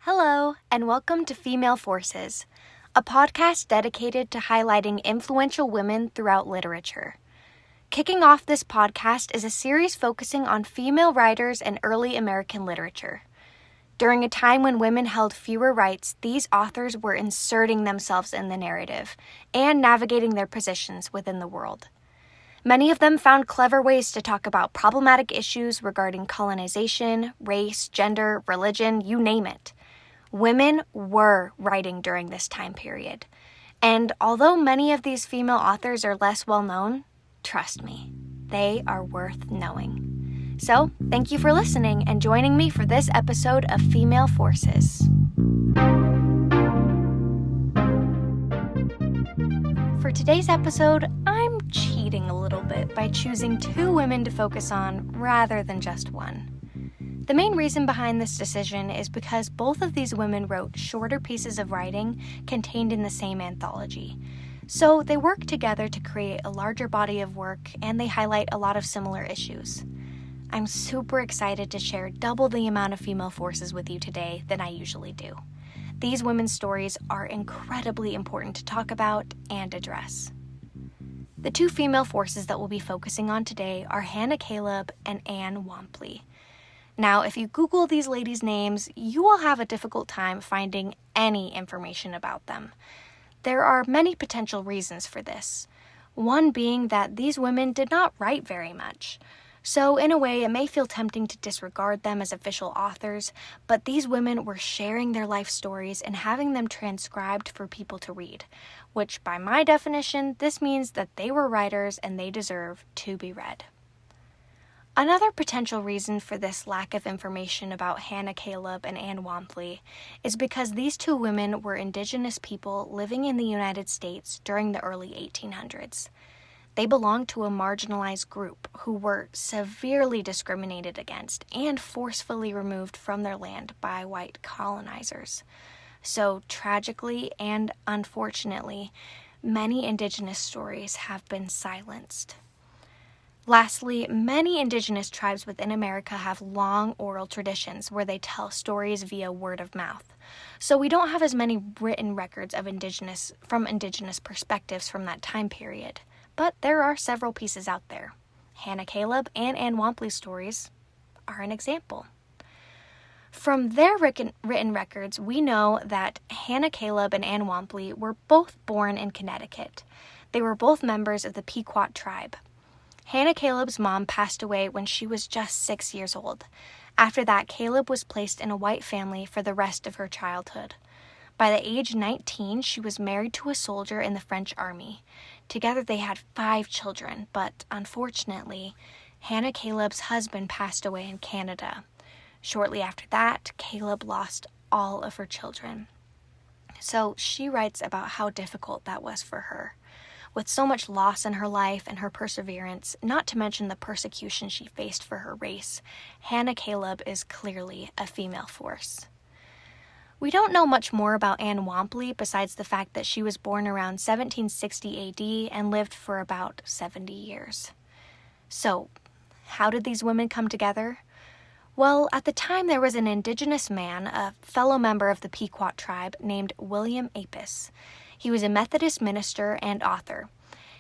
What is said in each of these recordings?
Hello, and welcome to Female Forces, a podcast dedicated to highlighting influential women throughout literature. Kicking off this podcast is a series focusing on female writers and early American literature. During a time when women held fewer rights, these authors were inserting themselves in the narrative and navigating their positions within the world. Many of them found clever ways to talk about problematic issues regarding colonization, race, gender, religion, you name it. Women were writing during this time period. And although many of these female authors are less well known, trust me, they are worth knowing. So, thank you for listening and joining me for this episode of Female Forces. For today's episode, I'm cheating a little bit by choosing two women to focus on rather than just one. The main reason behind this decision is because both of these women wrote shorter pieces of writing contained in the same anthology. So they work together to create a larger body of work, and they highlight a lot of similar issues. I'm super excited to share double the amount of female forces with you today than I usually do. These women's stories are incredibly important to talk about and address. The two female forces that we'll be focusing on today are Hannah Caleb and Anne Wamply. Now, if you Google these ladies' names, you will have a difficult time finding any information about them. There are many potential reasons for this. One being that these women did not write very much. So, in a way, it may feel tempting to disregard them as official authors, but these women were sharing their life stories and having them transcribed for people to read, which, by my definition, this means that they were writers and they deserve to be read. Another potential reason for this lack of information about Hannah Caleb and Anne Wamply is because these two women were Indigenous people living in the United States during the early 1800s. They belonged to a marginalized group who were severely discriminated against and forcefully removed from their land by white colonizers. So, tragically and unfortunately, many Indigenous stories have been silenced. Lastly, many Indigenous tribes within America have long oral traditions where they tell stories via word of mouth. So we don't have as many written records of Indigenous perspectives from that time period. But there are several pieces out there. Hannah Caleb and Anne Wamply's stories are an example. From their written records, we know that Hannah Caleb and Anne Wamply were both born in Connecticut. They were both members of the Pequot tribe. Hannah Caleb's mom passed away when she was just 6 years old. After that, Caleb was placed in a white family for the rest of her childhood. By the age 19, she was married to a soldier in the French army. Together they had 5 children, but unfortunately, Hannah Caleb's husband passed away in Canada. Shortly after that, Caleb lost all of her children. So she writes about how difficult that was for her. With so much loss in her life and her perseverance, not to mention the persecution she faced for her race, Hannah Caleb is clearly a female force. We don't know much more about Anne Wamply besides the fact that she was born around 1760 AD and lived for about 70 years. So, how did these women come together? Well, at the time there was an Indigenous man, a fellow member of the Pequot tribe, named William Apis. He was a Methodist minister and author.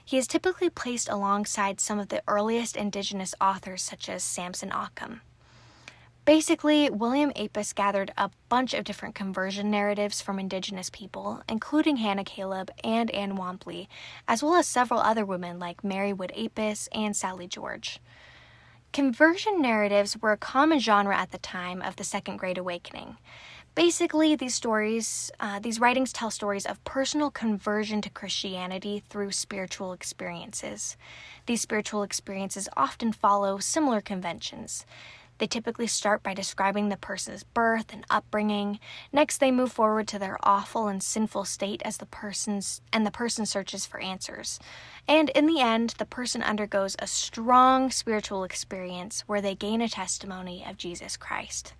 He is typically placed alongside some of the earliest Indigenous authors such as Samson Occam. Basically, William Apis gathered a bunch of different conversion narratives from Indigenous people, including Hannah Caleb and Anne Wamply, as well as several other women like Mary Wood Apis and Sally George. Conversion narratives were a common genre at the time of the Second Great Awakening. Basically, these writings tell stories of personal conversion to Christianity through spiritual experiences. These spiritual experiences often follow similar conventions. They typically start by describing the person's birth and upbringing. Next, they move forward to their awful and sinful state as the person searches for answers. And in the end, the person undergoes a strong spiritual experience where they gain a testimony of Jesus Christ.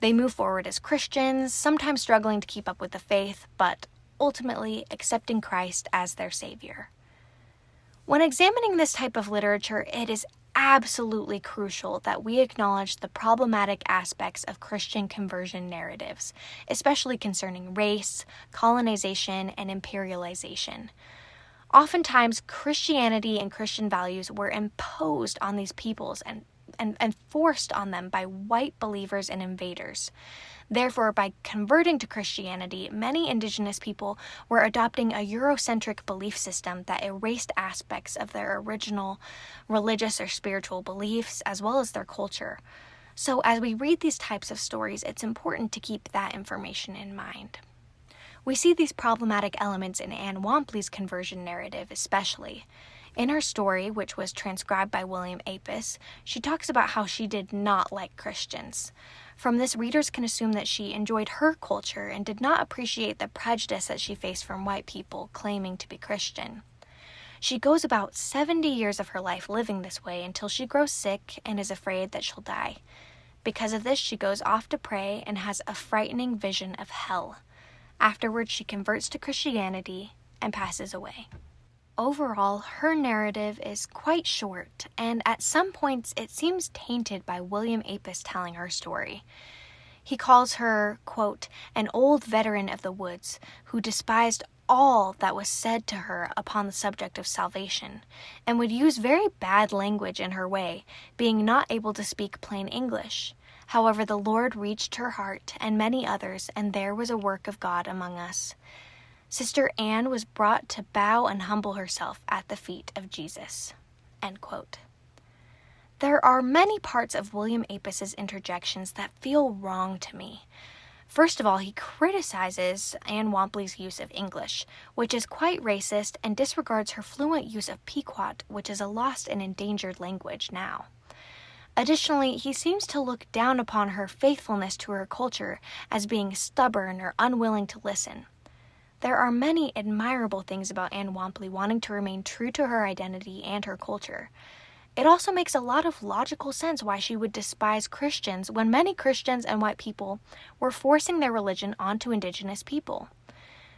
They move forward as Christians, sometimes struggling to keep up with the faith, but ultimately accepting Christ as their Savior. When examining this type of literature, it is absolutely crucial that we acknowledge the problematic aspects of Christian conversion narratives, especially concerning race, colonization, and imperialization. Oftentimes, Christianity and Christian values were imposed on these peoples and forced on them by white believers and invaders. Therefore, by converting to Christianity, many indigenous people were adopting a Eurocentric belief system that erased aspects of their original religious or spiritual beliefs, as well as their culture. So as we read these types of stories, it's important to keep that information in mind. We see these problematic elements in Anne Wamply's conversion narrative especially. In her story, which was transcribed by William Apis, she talks about how she did not like Christians. From this, readers can assume that she enjoyed her culture and did not appreciate the prejudice that she faced from white people claiming to be Christian. She goes about 70 years of her life living this way until she grows sick and is afraid that she'll die. Because of this, she goes off to pray and has a frightening vision of hell. Afterwards, she converts to Christianity and passes away. Overall, her narrative is quite short, and at some points it seems tainted by William Apis telling her story. He calls her, quote, an old veteran of the woods who despised all that was said to her upon the subject of salvation, and would use very bad language in her way, being not able to speak plain English. However, the Lord reached her heart and many others, and there was a work of God among us. Sister Anne was brought to bow and humble herself at the feet of Jesus. End quote. There are many parts of William Apis's interjections that feel wrong to me. First of all, he criticizes Anne Wamply's use of English, which is quite racist, and disregards her fluent use of Pequot, which is a lost and endangered language now. Additionally, he seems to look down upon her faithfulness to her culture as being stubborn or unwilling to listen. There are many admirable things about Anne Wamply wanting to remain true to her identity and her culture. It also makes a lot of logical sense why she would despise Christians when many Christians and white people were forcing their religion onto indigenous people.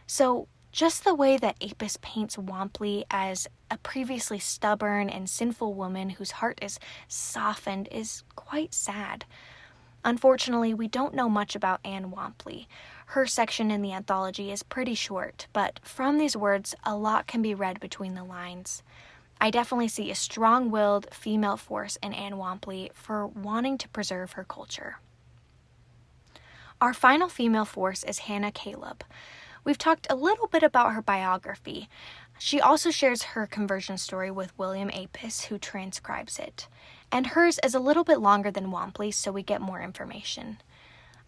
So, just the way that Apis paints Wamply as a previously stubborn and sinful woman whose heart is softened is quite sad. Unfortunately, we don't know much about Anne Wamply. Her section in the anthology is pretty short, but from these words, a lot can be read between the lines. I definitely see a strong-willed female force in Anne Wamply for wanting to preserve her culture. Our final female force is Hannah Caleb. We've talked a little bit about her biography. She also shares her conversion story with William Apis, who transcribes it. And hers is a little bit longer than Wamply's, so we get more information.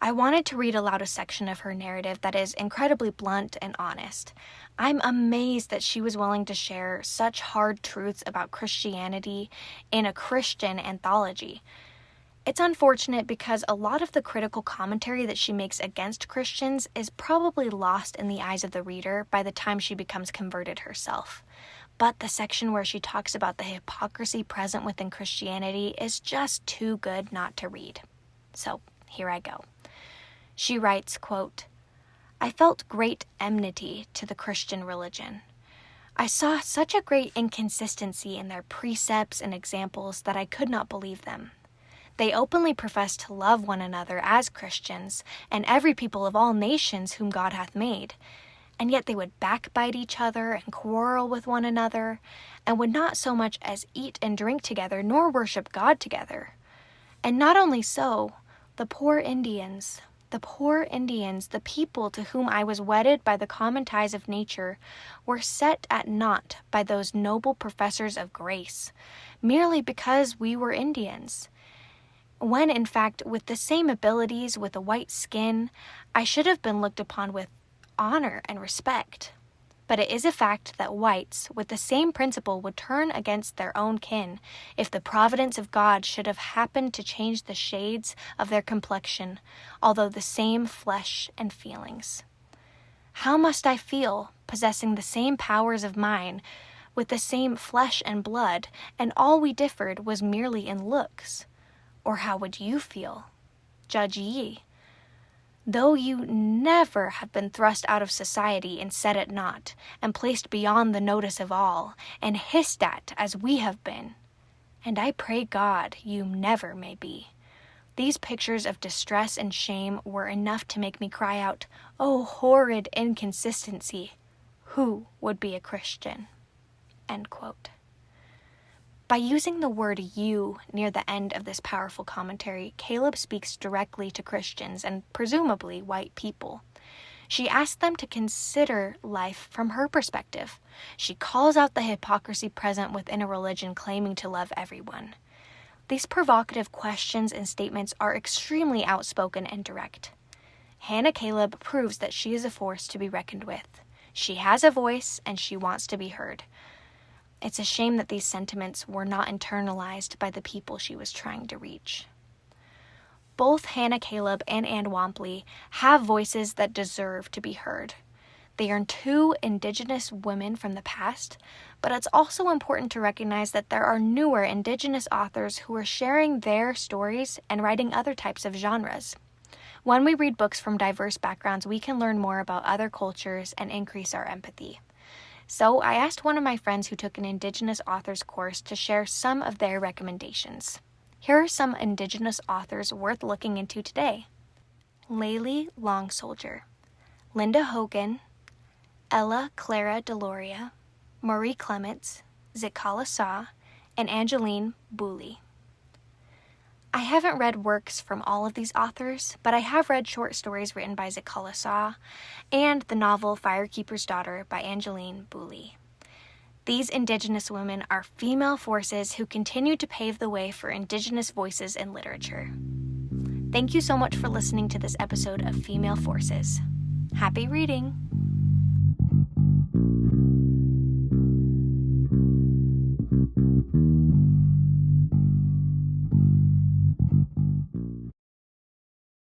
I wanted to read aloud a section of her narrative that is incredibly blunt and honest. I'm amazed that she was willing to share such hard truths about Christianity in a Christian anthology. It's unfortunate because a lot of the critical commentary that she makes against Christians is probably lost in the eyes of the reader by the time she becomes converted herself. But the section where she talks about the hypocrisy present within Christianity is just too good not to read. So, here I go. She writes, quote, I felt great enmity to the Christian religion. I saw such a great inconsistency in their precepts and examples that I could not believe them. They openly profess to love one another as Christians, and every people of all nations whom God hath made, and yet they would backbite each other and quarrel with one another, and would not so much as eat and drink together, nor worship God together. And not only so, the poor Indians, the people to whom I was wedded by the common ties of nature, were set at naught by those noble professors of grace, merely because we were Indians. When, in fact, with the same abilities, with a white skin, I should have been looked upon with honor and respect. But it is a fact that whites, with the same principle, would turn against their own kin if the providence of God should have happened to change the shades of their complexion, although the same flesh and feelings. How must I feel, possessing the same powers of mine, with the same flesh and blood, and all we differed was merely in looks? Or how would you feel? Judge ye. Though you never have been thrust out of society and set at naught, and placed beyond the notice of all, and hissed at as we have been, and I pray God you never may be. These pictures of distress and shame were enough to make me cry out, "Oh, horrid inconsistency! Who would be a Christian?" End quote. By using the word "you" near the end of this powerful commentary, Caleb speaks directly to Christians and presumably white people. She asks them to consider life from her perspective. She calls out the hypocrisy present within a religion claiming to love everyone. These provocative questions and statements are extremely outspoken and direct. Hannah Caleb proves that she is a force to be reckoned with. She has a voice and she wants to be heard. It's a shame that these sentiments were not internalized by the people she was trying to reach. Both Hannah Caleb and Anne Wamply have voices that deserve to be heard. They are two Indigenous women from the past, but it's also important to recognize that there are newer Indigenous authors who are sharing their stories and writing other types of genres. When we read books from diverse backgrounds, we can learn more about other cultures and increase our empathy. So I asked one of my friends who took an Indigenous authors course to share some of their recommendations. Here are some Indigenous authors worth looking into today: Layli Long Soldier, Linda Hogan, Ella Clara Deloria, Marie Clements, Zikala Saw, and Angeline Booley. I haven't read works from all of these authors, but I have read short stories written by Zikala Saw and the novel Firekeeper's Daughter by Angeline Booley. These Indigenous women are female forces who continue to pave the way for Indigenous voices in literature. Thank you so much for listening to this episode of Female Forces. Happy reading!